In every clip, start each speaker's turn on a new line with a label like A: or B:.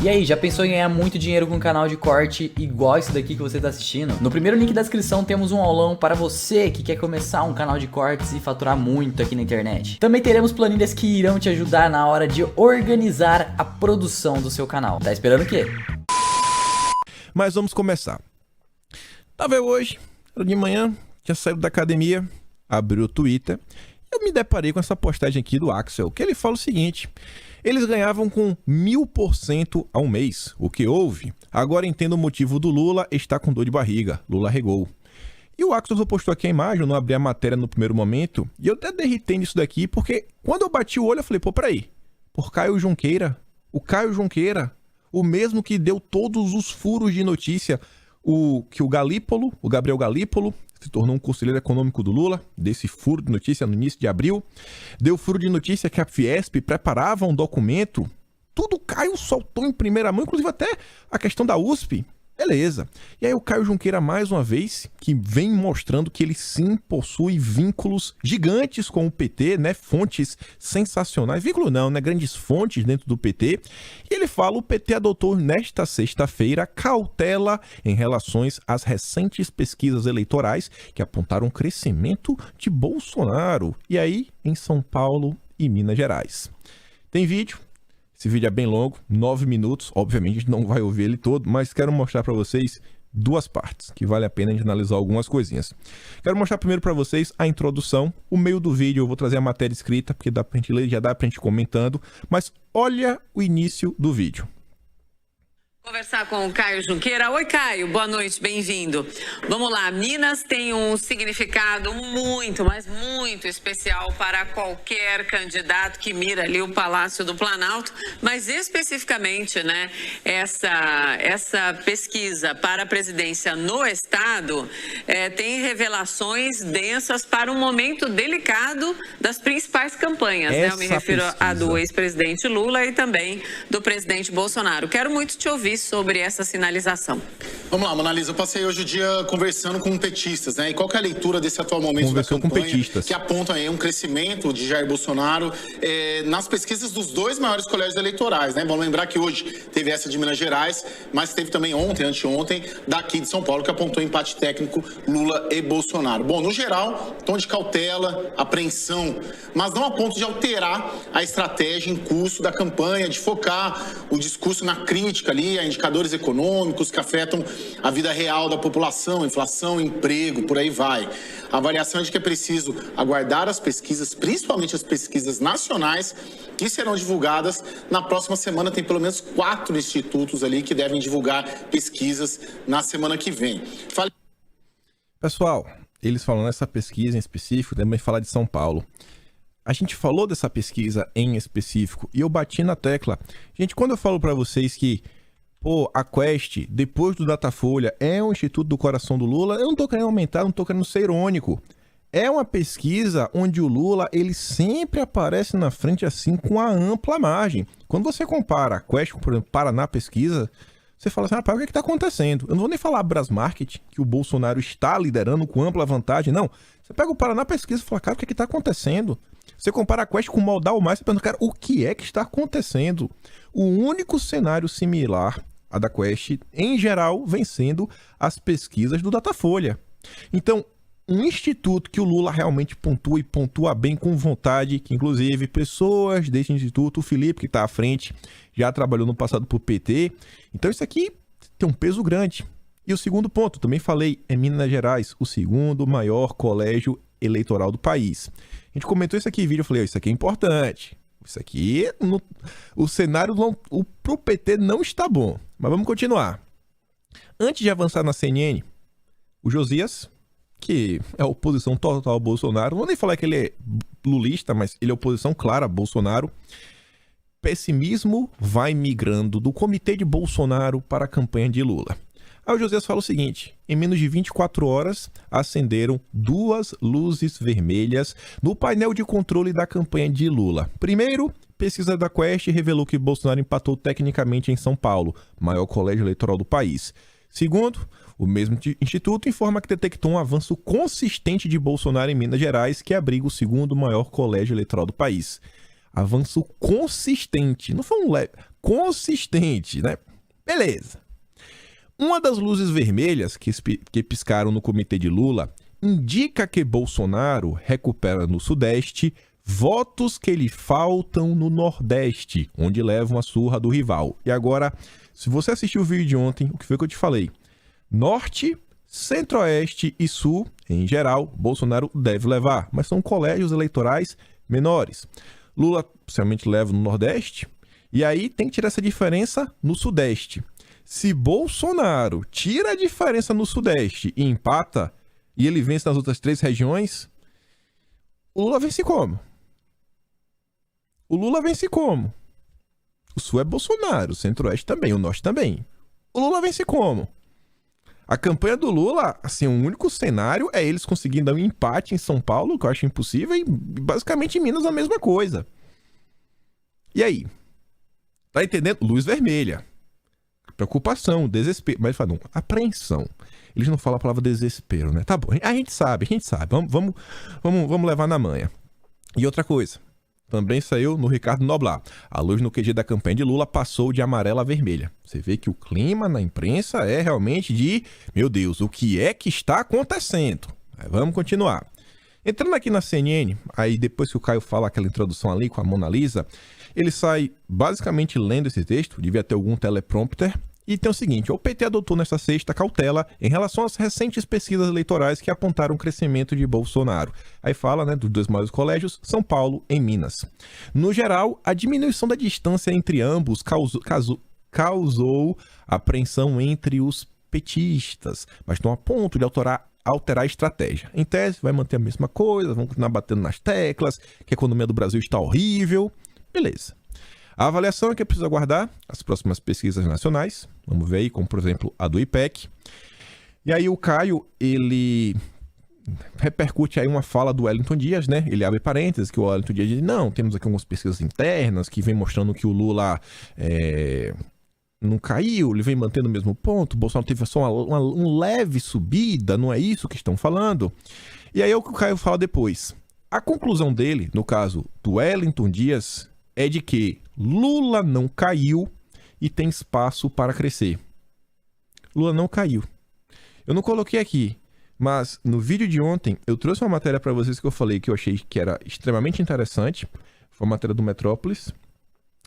A: E aí, já pensou em ganhar muito dinheiro com um canal de corte igual esse daqui que você está assistindo? No primeiro link da descrição temos um aulão para você que quer começar um canal de cortes e faturar muito aqui na internet. Também teremos planilhas que irão te ajudar na hora de organizar a produção do seu canal. Tá esperando o quê?
B: Mas vamos começar. Tava eu hoje, era de manhã, tinha saído da academia, abri o Twitter, e eu me deparei com essa postagem aqui do Axel, que ele fala o seguinte: eles ganhavam com 1000% ao mês. O que houve? Agora entendo o motivo do Lula estar com dor de barriga. Lula regou. E o Axel postou aqui a imagem, eu não abri a matéria no primeiro momento, e eu até derritei nisso daqui, porque quando eu bati o olho, eu falei, pô, peraí, por Caio Junqueira, o Caio Junqueira, o mesmo que deu todos os furos de notícia, o Gabriel Galípolo, se tornou um conselheiro econômico do Lula, desse furo de notícia no início de abril, deu furo de notícia que a Fiesp preparava um documento, tudo o Caio soltou em primeira mão, inclusive até a questão da USP. Beleza. E aí o Caio Junqueira, mais uma vez, que vem mostrando que ele sim possui vínculos gigantes com o PT, né? Fontes sensacionais. Vínculo não, né? Grandes fontes dentro do PT. E ele fala, o PT adotou nesta sexta-feira cautela em relações às recentes pesquisas eleitorais que apontaram um crescimento de Bolsonaro. E aí, em São Paulo e Minas Gerais. Tem vídeo. Esse vídeo é bem longo, 9 minutos, obviamente a gente não vai ouvir ele todo, mas quero mostrar para vocês duas partes, que vale a pena a gente analisar algumas coisinhas. Quero mostrar primeiro para vocês a introdução, o meio do vídeo eu vou trazer a matéria escrita, porque dá pra gente ler, já dá pra gente comentando, mas olha o início do vídeo.
C: Conversar com o Caio Junqueira. Oi, Caio, boa noite, bem-vindo. Vamos lá, Minas tem um significado muito, mas muito especial para qualquer candidato que mira ali o Palácio do Planalto, mas especificamente, né, essa pesquisa para a presidência no Estado tem revelações densas para um momento delicado das principais campanhas, né? Eu me refiro a do ex-presidente Lula e também do presidente Bolsonaro. Quero muito te ouvir sobre essa sinalização.
D: Vamos lá, Mona Lisa, eu passei hoje o dia conversando com petistas, né? E qual que é a leitura desse atual momento da campanha que aponta aí um crescimento de Jair Bolsonaro nas pesquisas dos dois maiores colégios eleitorais, né? Vamos lembrar que hoje teve essa de Minas Gerais, mas teve também ontem, anteontem, daqui de São Paulo, que apontou empate técnico Lula e Bolsonaro. Bom, no geral, tom de cautela, apreensão, mas não a ponto de alterar a estratégia em curso da campanha, de focar o discurso na crítica ali, a indicadores econômicos que afetam a vida real da população, inflação, emprego, por aí vai. A avaliação é de que é preciso aguardar as pesquisas, principalmente as pesquisas nacionais, que serão divulgadas na próxima semana. Tem pelo menos 4 institutos ali que devem divulgar pesquisas na semana que vem.
B: Pessoal, eles falam nessa pesquisa em específico, também falar de São Paulo. A gente falou dessa pesquisa em específico e eu bati na tecla. Gente, quando eu falo para vocês que pô, a Quest, depois do Datafolha, é um instituto do coração do Lula, eu não tô querendo aumentar, não tô querendo ser irônico. É uma pesquisa onde o Lula, ele sempre aparece na frente assim com a ampla margem. Quando você compara a Quest com, por exemplo, Paraná Pesquisa, você fala assim, rapaz, o que é que tá acontecendo? Eu não vou nem falar Brasmarket, que o Bolsonaro está liderando com ampla vantagem, não. Você pega o Paraná Pesquisa e fala, cara, o que é que tá acontecendo? Você compara a Quest com o Modal Mais, você pensa, cara, o que é que está acontecendo? O único cenário similar à da Quest, em geral, vem sendo as pesquisas do Datafolha. Então, um instituto que o Lula realmente pontua e pontua bem com vontade, que inclusive pessoas desse instituto, o Felipe, que está à frente, já trabalhou no passado para o PT. Então, isso aqui tem um peso grande. E o segundo ponto, também falei, é Minas Gerais, o segundo maior colégio eleitoral do país. A gente comentou isso aqui em vídeo, eu falei, isso aqui é importante. Isso aqui, o cenário pro PT não está bom. Mas vamos continuar. Antes de avançar na CNN, o Josias, que é oposição total ao Bolsonaro, não vou nem falar que ele é lulista, mas ele é oposição clara a Bolsonaro. Pessimismo vai migrando do comitê de Bolsonaro para a campanha de Lula. Aí o Josias fala o seguinte, em menos de 24 horas, acenderam 2 luzes vermelhas no painel de controle da campanha de Lula. Primeiro, pesquisa da Quest revelou que Bolsonaro empatou tecnicamente em São Paulo, maior colégio eleitoral do país. Segundo, o mesmo instituto informa que detectou um avanço consistente de Bolsonaro em Minas Gerais, que abriga o segundo maior colégio eleitoral do país. Avanço consistente, não foi um leve, consistente, né? Beleza. Uma das luzes vermelhas que piscaram no comitê de Lula indica que Bolsonaro recupera no Sudeste votos que lhe faltam no Nordeste, onde levam a surra do rival. E agora, se você assistiu o vídeo de ontem, o que foi que eu te falei? Norte, Centro-Oeste e Sul, em geral, Bolsonaro deve levar, mas são colégios eleitorais menores. Lula, possivelmente, leva no Nordeste, e aí tem que tirar essa diferença no Sudeste. Se Bolsonaro tira a diferença no Sudeste e empata, e ele vence nas outras 3 regiões, o Lula vence como? O Lula vence como? O Sul é Bolsonaro, o Centro-Oeste também, o Norte também. O Lula vence como? A campanha do Lula, assim, o único cenário é eles conseguindo dar um empate em São Paulo, que eu acho impossível, e basicamente em Minas a mesma coisa. E aí? Tá entendendo? Luz vermelha. Preocupação, desespero. Mas fala, não, apreensão. Eles não falam a palavra desespero, né? Tá bom, a gente sabe. Vamos levar na manha. E outra coisa. Também saiu no Ricardo Noblar. A luz no QG da campanha de Lula passou de amarela a vermelha. Você vê que o clima na imprensa é realmente de... Meu Deus, o que é que está acontecendo? Vamos continuar. Entrando aqui na CNN, aí depois que o Caio fala aquela introdução ali com a Mona Lisa, ele sai basicamente lendo esse texto, devia ter algum teleprompter, e tem o seguinte: o PT adotou nesta sexta cautela em relação às recentes pesquisas eleitorais que apontaram o crescimento de Bolsonaro. Aí fala, né, dos 2 maiores colégios, São Paulo e Minas. No geral, a diminuição da distância entre ambos causou apreensão entre os petistas, mas não a ponto de alterar a estratégia. Em tese, vai manter a mesma coisa, vão continuar batendo nas teclas, que a economia do Brasil está horrível. Beleza. A avaliação é que é preciso aguardar as próximas pesquisas nacionais. Vamos ver aí, como por exemplo a do IPEC. E aí o Caio, ele repercute aí uma fala do Wellington Dias, né? Ele abre parênteses que o Wellington Dias diz, não, temos aqui algumas pesquisas internas que vem mostrando que o Lula não caiu, ele vem mantendo o mesmo ponto, o Bolsonaro teve só uma leve subida, não é isso que estão falando? E aí é o que o Caio fala depois. A conclusão dele, no caso do Wellington Dias, é de que Lula não caiu e tem espaço para crescer. Lula não caiu. Eu não coloquei aqui, mas no vídeo de ontem eu trouxe uma matéria para vocês que eu falei que eu achei que era extremamente interessante. Foi uma matéria do Metrópolis,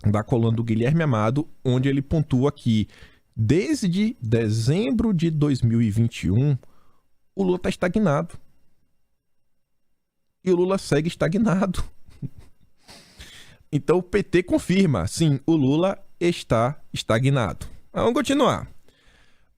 B: da coluna do Guilherme Amado, onde ele pontua que desde dezembro de 2021 o Lula está estagnado. E o Lula segue estagnado. Então o PT confirma, sim, o Lula está estagnado. Vamos continuar.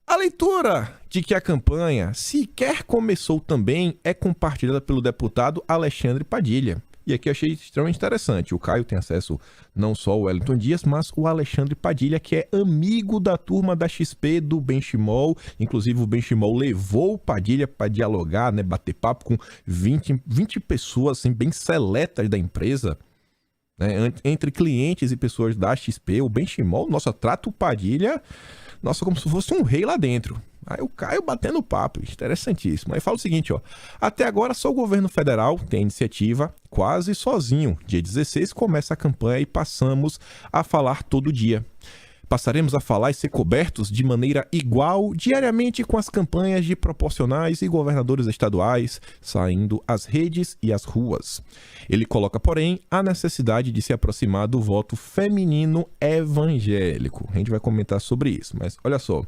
B: A leitura de que a campanha sequer começou também é compartilhada pelo deputado Alexandre Padilha. E aqui eu achei extremamente interessante. O Caio tem acesso não só ao Wellington Dias, mas o Alexandre Padilha, que é amigo da turma da XP do Benchimol. Inclusive o Benchimol levou o Padilha para dialogar, né, bater papo com 20 pessoas assim, bem seletas da empresa. Né, entre clientes e pessoas da XP, o Benchimol, nossa, trata o Padilha, nossa, como se fosse um rei lá dentro. Aí o Caio batendo papo, interessantíssimo. Aí fala o seguinte, ó, até agora só o governo federal tem iniciativa quase sozinho. Dia 16 começa a campanha e passamos a falar todo dia. Passaremos a falar e ser cobertos de maneira igual diariamente com as campanhas de proporcionais e governadores estaduais saindo às redes e às ruas. Ele coloca, porém, a necessidade de se aproximar do voto feminino evangélico. A gente vai comentar sobre isso, mas olha só.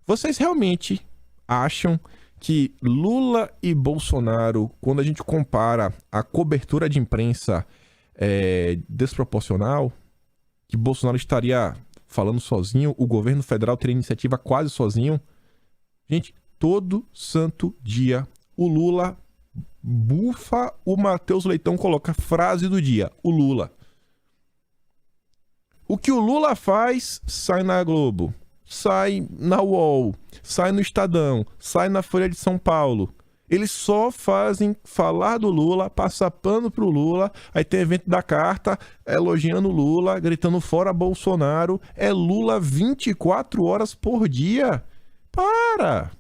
B: Vocês realmente acham que Lula e Bolsonaro, quando a gente compara a cobertura de imprensa desproporcional, que Bolsonaro estaria falando sozinho, o governo federal teria iniciativa quase sozinho? Gente, todo santo dia o Lula bufa, o Matheus Leitão coloca a frase do dia, o Lula. O que o Lula faz, sai na Globo, sai na UOL, sai no Estadão, sai na Folha de São Paulo. Eles só fazem falar do Lula, passar pano pro Lula, aí tem evento da carta, elogiando o Lula, gritando fora Bolsonaro, é Lula 24 horas por dia. Para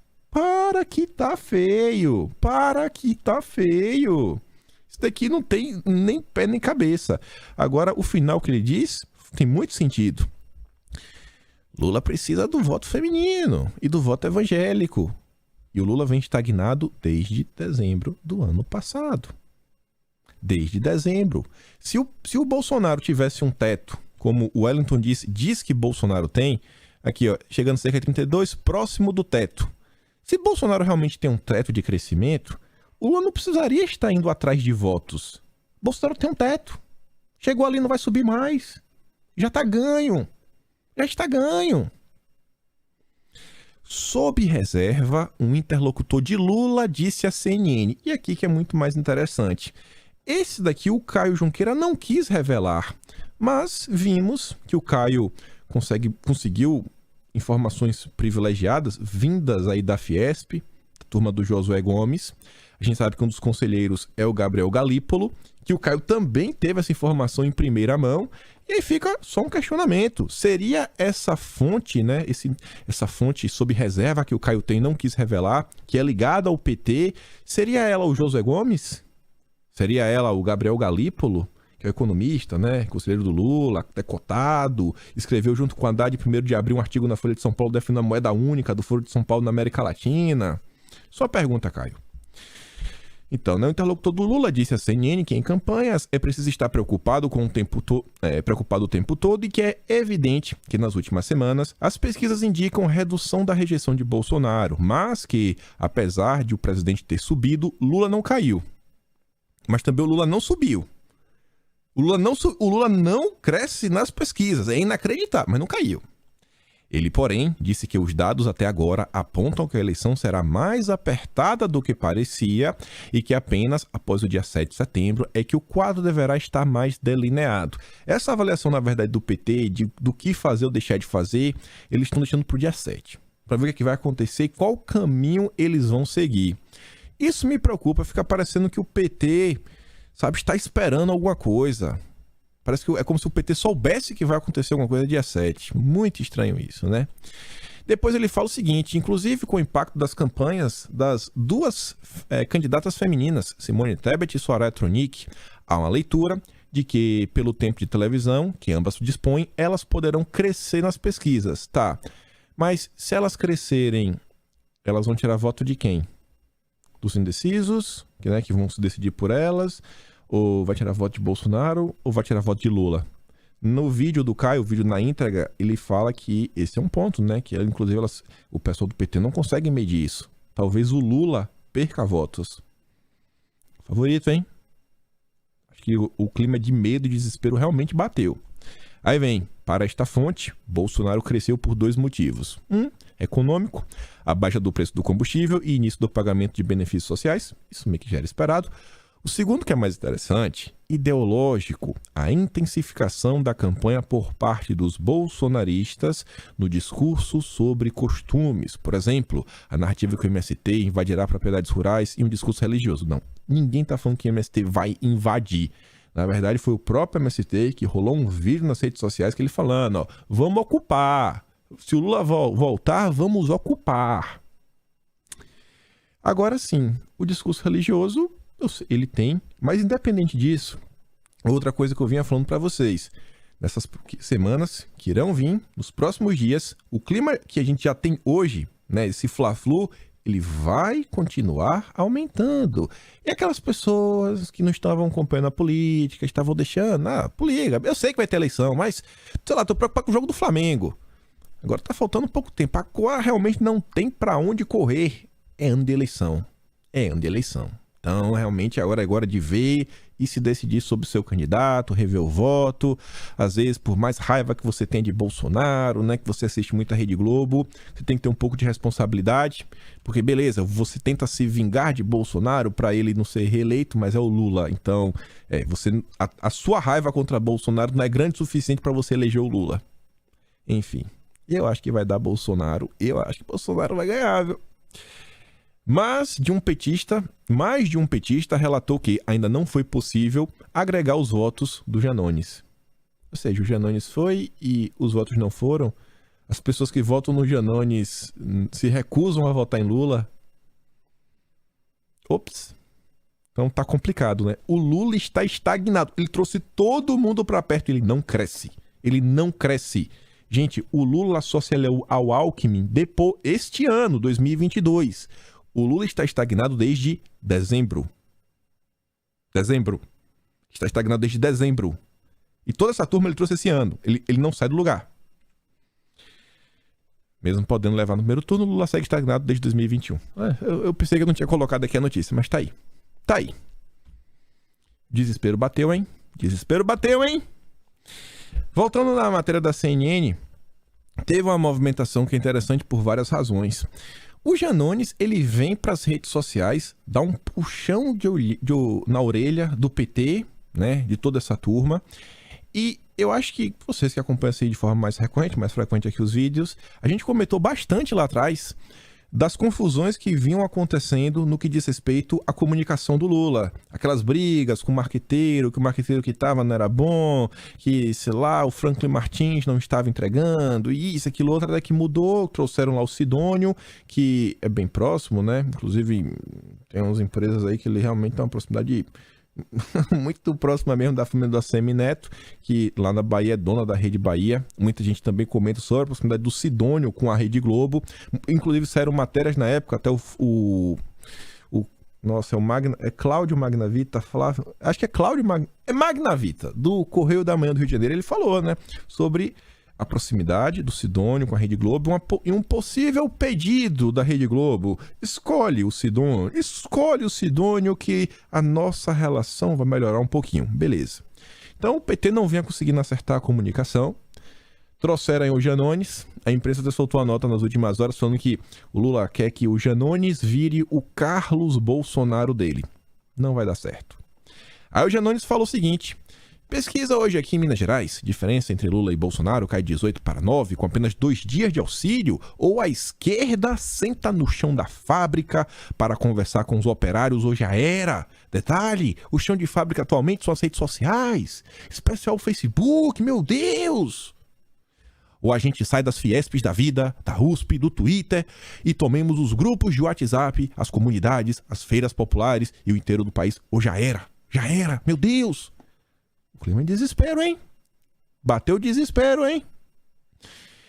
B: que tá feio, Isso daqui não tem nem pé nem cabeça. Agora, o final que ele diz tem muito sentido. Lula precisa do voto feminino e do voto evangélico. E o Lula vem estagnado desde dezembro do ano passado. Desde dezembro. Se o Bolsonaro tivesse um teto, como o Wellington diz que Bolsonaro tem, aqui ó, chegando cerca de 32, próximo do teto. Se Bolsonaro realmente tem um teto de crescimento, o Lula não precisaria estar indo atrás de votos. Bolsonaro tem um teto. Chegou ali, não vai subir mais. Já está ganho. Já está ganho. Sob reserva, um interlocutor de Lula disse à CNN. E aqui que é muito mais interessante. Esse daqui o Caio Junqueira não quis revelar. Mas vimos que o Caio conseguiu informações privilegiadas, vindas aí da Fiesp, da turma do Josué Gomes. A gente sabe que um dos conselheiros é o Gabriel Galípolo, que o Caio também teve essa informação em primeira mão. E aí fica só um questionamento. Seria essa fonte, né? Essa fonte sob reserva que o Caio tem não quis revelar, que é ligada ao PT, seria ela o Josué Gomes? Seria ela o Gabriel Galípolo, que é o economista, né? Conselheiro do Lula, até cotado, escreveu junto com o Haddad, 1º de abril, um artigo na Folha de São Paulo definindo a moeda única do Foro de São Paulo na América Latina. Só pergunta, Caio. Então, o interlocutor do Lula disse à CNN que em campanhas é preciso estar preocupado o tempo todo e que é evidente que nas últimas semanas as pesquisas indicam redução da rejeição de Bolsonaro, mas que, apesar de o presidente ter subido, Lula não caiu. Mas também o Lula não subiu. O Lula não cresce nas pesquisas, é inacreditável, mas não caiu. Ele, porém, disse que os dados até agora apontam que a eleição será mais apertada do que parecia e que apenas após o dia 7 de setembro é que o quadro deverá estar mais delineado. Essa avaliação, na verdade, do PT, do que fazer ou deixar de fazer, eles estão deixando para o dia 7, para ver o que vai acontecer e qual caminho eles vão seguir. Isso me preocupa, fica parecendo que o PT, sabe, está esperando alguma coisa. Parece que é como se o PT soubesse que vai acontecer alguma coisa dia 7. Muito estranho isso, né? Depois ele fala o seguinte, inclusive com o impacto das campanhas das duas candidatas femininas, Simone Tebet e Soraya Tronic, há uma leitura de que, pelo tempo de televisão que ambas dispõem, elas poderão crescer nas pesquisas. Tá, mas se elas crescerem, elas vão tirar voto de quem? Dos indecisos, que vão se decidir por elas? Ou vai tirar voto de Bolsonaro, ou vai tirar voto de Lula? No vídeo do Caio, o vídeo na íntegra, ele fala que esse é um ponto, né? Que inclusive o pessoal do PT não consegue medir isso. Talvez o Lula perca votos. Favorito, hein? Acho que o clima de medo e desespero realmente bateu. Aí vem, para esta fonte, Bolsonaro cresceu por 2 motivos. Econômico, a baixa do preço do combustível e início do pagamento de benefícios sociais. Isso meio que já era esperado. O segundo, que é mais interessante, ideológico, a intensificação da campanha por parte dos bolsonaristas no discurso sobre costumes. Por exemplo, a narrativa que o MST invadirá propriedades rurais e um discurso religioso. Não, ninguém está falando que o MST vai invadir. Na verdade, foi o próprio MST que rolou um vídeo nas redes sociais que ele falando, ó, vamos ocupar. Se o Lula voltar, vamos ocupar. Agora sim, o discurso religioso ele tem, mas independente disso, outra coisa que eu vinha falando para vocês, nessas semanas que irão vir, nos próximos dias, o clima que a gente já tem hoje, né, esse fla-flu, ele vai continuar aumentando. E aquelas pessoas que não estavam acompanhando a política, estavam deixando, política, eu sei que vai ter eleição, mas, sei lá, tô preocupado com o jogo do Flamengo. Agora tá faltando pouco tempo, agora realmente não tem para onde correr. É ano de eleição. Então, realmente, agora é hora de ver e se decidir sobre o seu candidato, rever o voto. Às vezes, por mais raiva que você tem de Bolsonaro, né, que você assiste muito a Rede Globo, você tem que ter um pouco de responsabilidade, porque, beleza, você tenta se vingar de Bolsonaro para ele não ser reeleito, mas é o Lula. Então, a sua raiva contra Bolsonaro não é grande o suficiente para você eleger o Lula. Enfim, eu acho que vai dar Bolsonaro. Eu acho que Bolsonaro vai ganhar, viu? Mas mais de um petista relatou que ainda não foi possível agregar os votos do Janones. Ou seja, o Janones foi e os votos não foram. As pessoas que votam no Janones se recusam a votar em Lula. Ops. Então tá complicado, né? O Lula está estagnado. Ele trouxe todo mundo para perto e ele não cresce. Gente, o Lula associa ao Alckmin depois, este ano, 2022. O Lula está estagnado desde dezembro. Está estagnado desde dezembro. E toda essa turma ele trouxe esse ano. Ele não sai do lugar. Mesmo podendo levar no primeiro turno, o Lula segue estagnado desde 2021. Eu pensei que eu não tinha colocado aqui a notícia, mas tá aí. Tá aí. Desespero bateu, hein? Desespero bateu, hein? Voltando na matéria da CNN, teve uma movimentação que é interessante por várias razões. O Janones, ele vem para as redes sociais, dá um puxão na orelha do PT, né? De toda essa turma. E eu acho que vocês que acompanham isso aí de forma mais frequente aqui os vídeos, a gente comentou bastante lá atrás das confusões que vinham acontecendo no que diz respeito à comunicação do Lula. Aquelas brigas com o marqueteiro, que o marqueteiro que estava não era bom, que, sei lá, o Franklin Martins não estava entregando, e isso, aquilo, outro, até que mudou, trouxeram lá o Sidônio, que é bem próximo, né? Inclusive, tem umas empresas aí que ele realmente tem uma proximidade muito próxima mesmo da família do ACM Neto, que lá na Bahia é dona da Rede Bahia. Muita gente também comenta sobre a proximidade do Sidônio com a Rede Globo. Inclusive saíram matérias na época, até é Cláudio Magnavita, acho que é Cláudio Magnavita, do Correio da Manhã do Rio de Janeiro. Ele falou, né, sobre a proximidade do Sidônio com a Rede Globo e um possível pedido da Rede Globo. Escolhe o Sidônio que a nossa relação vai melhorar um pouquinho. Beleza. Então o PT não vinha conseguindo acertar a comunicação. Trouxeram aí o Janones. A imprensa soltou a nota nas últimas horas falando que o Lula quer que o Janones vire o Carlos Bolsonaro dele. Não vai dar certo. Aí o Janones falou o seguinte: pesquisa hoje aqui em Minas Gerais, diferença entre Lula e Bolsonaro cai 18-9 com apenas 2 dias de auxílio, ou a esquerda senta no chão da fábrica para conversar com os operários ou já era. Detalhe, o chão de fábrica atualmente são as redes sociais, especial o Facebook, meu Deus! Ou a gente sai das Fiesps da vida, da USP, do Twitter e tomemos os grupos de WhatsApp, as comunidades, as feiras populares e o inteiro do país, ou já era, meu Deus! O clima de desespero, hein? Bateu o desespero, hein?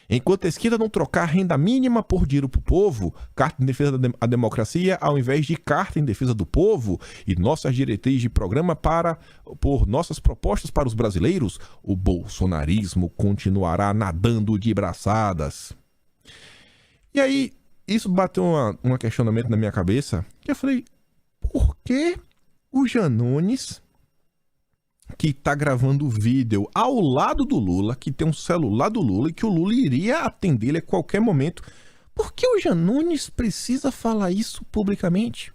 B: Enquanto a esquerda não trocar renda mínima por dinheiro pro povo, carta em defesa da democracia ao invés de carta em defesa do povo e nossas diretrizes de programa por nossas propostas para os brasileiros, o bolsonarismo continuará nadando de braçadas. E aí, isso bateu um questionamento na minha cabeça, que eu falei, por que o Janones, que tá gravando o vídeo ao lado do Lula, que tem um celular do Lula e que o Lula iria atender ele a qualquer momento, por que o Janones precisa falar isso publicamente?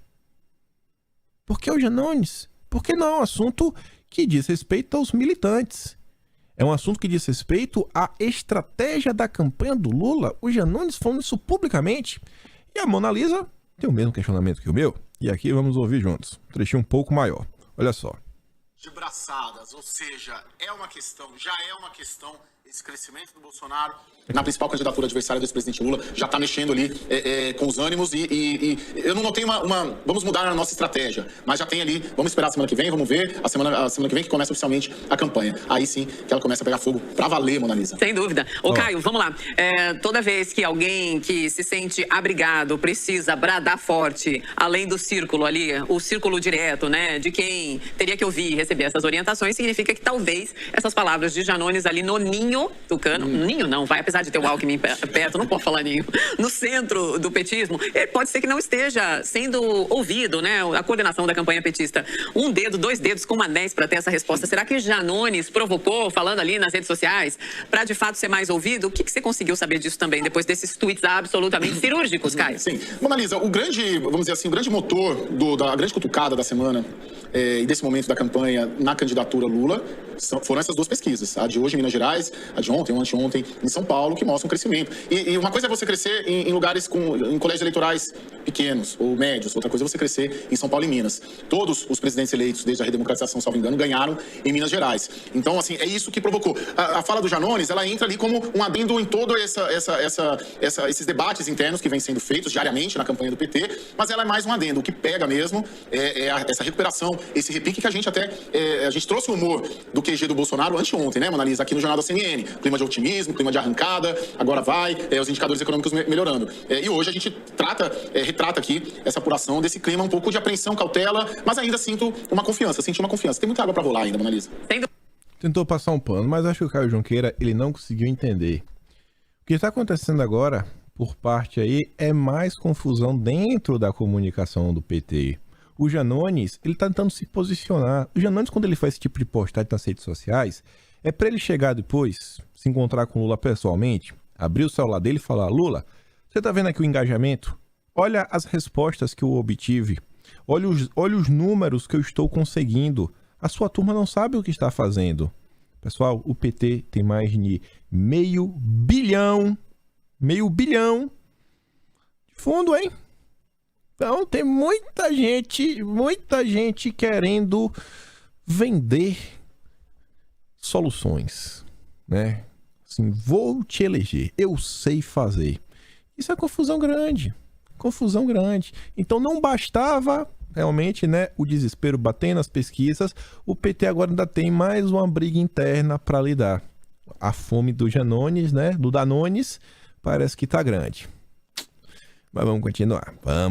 B: Por que o Janones? Porque não é um assunto que diz respeito aos militantes. É um assunto que diz respeito à estratégia da campanha do Lula. O Janones falando isso publicamente. E a Mona Lisa tem o mesmo questionamento que o meu. E aqui vamos ouvir juntos. Um trechinho um pouco maior. Olha só.
D: De braçadas, ou seja, já é uma questão esse crescimento do Bolsonaro na principal candidatura adversária do ex-presidente Lula já está mexendo ali com os ânimos e eu não notei vamos mudar a nossa estratégia, mas já tem ali, vamos esperar a semana que vem, vamos ver a semana que vem que começa oficialmente a campanha, aí sim que ela começa a pegar fogo pra valer, Mona Lisa.
C: Sem dúvida. Caio, vamos lá, toda vez que alguém que se sente abrigado precisa bradar forte, além do círculo ali, o círculo direto, né, de quem teria que ouvir e receber essas orientações, significa que talvez essas palavras de Janones ali no ninho Tucano, ninho não, vai, apesar de ter o Alckmin perto, não pode falar ninho, no centro do petismo, pode ser que não esteja sendo ouvido, né, a coordenação da campanha petista. 1 dedo, 2 dedos, com uma 10 para ter essa resposta. Será que Janones provocou, falando ali nas redes sociais, para de fato ser mais ouvido? O que você conseguiu saber disso também, depois desses tweets absolutamente cirúrgicos, Caio?
D: Sim, Mona Lisa, o grande, vamos dizer assim, o grande motor da grande cutucada da semana e desse momento da campanha na candidatura Lula foram essas 2 pesquisas, a de hoje em Minas Gerais, a de ontem ou anteontem em São Paulo, que mostram um crescimento. E uma coisa é você crescer em lugares em colégios eleitorais pequenos ou médios, outra coisa é você crescer em São Paulo e Minas. Todos os presidentes eleitos desde a redemocratização, salvo engano, ganharam em Minas Gerais. Então, assim, é isso que provocou. A fala do Janones, ela entra ali como um adendo em todo esses debates internos que vêm sendo feitos diariamente na campanha do PT, mas ela é mais um adendo. O que pega mesmo é essa recuperação esse repique que a gente até, a gente trouxe o humor do QG do Bolsonaro anteontem, né, Mona Lisa, aqui no Jornal da CNN. Clima de otimismo, clima de arrancada, agora vai, os indicadores econômicos melhorando. E hoje a gente retrata aqui essa apuração desse clima um pouco de apreensão, cautela, mas ainda senti uma confiança. Tem muita água para rolar ainda, Mona Lisa.
B: Tentou passar um pano, mas acho que o Caio Junqueira, ele não conseguiu entender. O que está acontecendo agora, por parte aí, é mais confusão dentro da comunicação do PT. O Janones, ele tá tentando se posicionar. O Janones, quando ele faz esse tipo de postagem nas redes sociais, é para ele chegar depois, se encontrar com o Lula pessoalmente, abrir o celular dele e falar: Lula, você tá vendo aqui o engajamento? Olha as respostas que eu obtive. Olha os números que eu estou conseguindo. A sua turma não sabe o que está fazendo. Pessoal, o PT tem mais de meio bilhão de fundo, hein? Então tem muita gente querendo vender soluções, né? Assim, vou te eleger, eu sei fazer. Isso é confusão grande. Então não bastava realmente, né, o desespero batendo nas pesquisas, o PT agora ainda tem mais uma briga interna para lidar. A fome do Janones, né, do Danones, parece que tá grande. Mas vamos continuar. Vamos.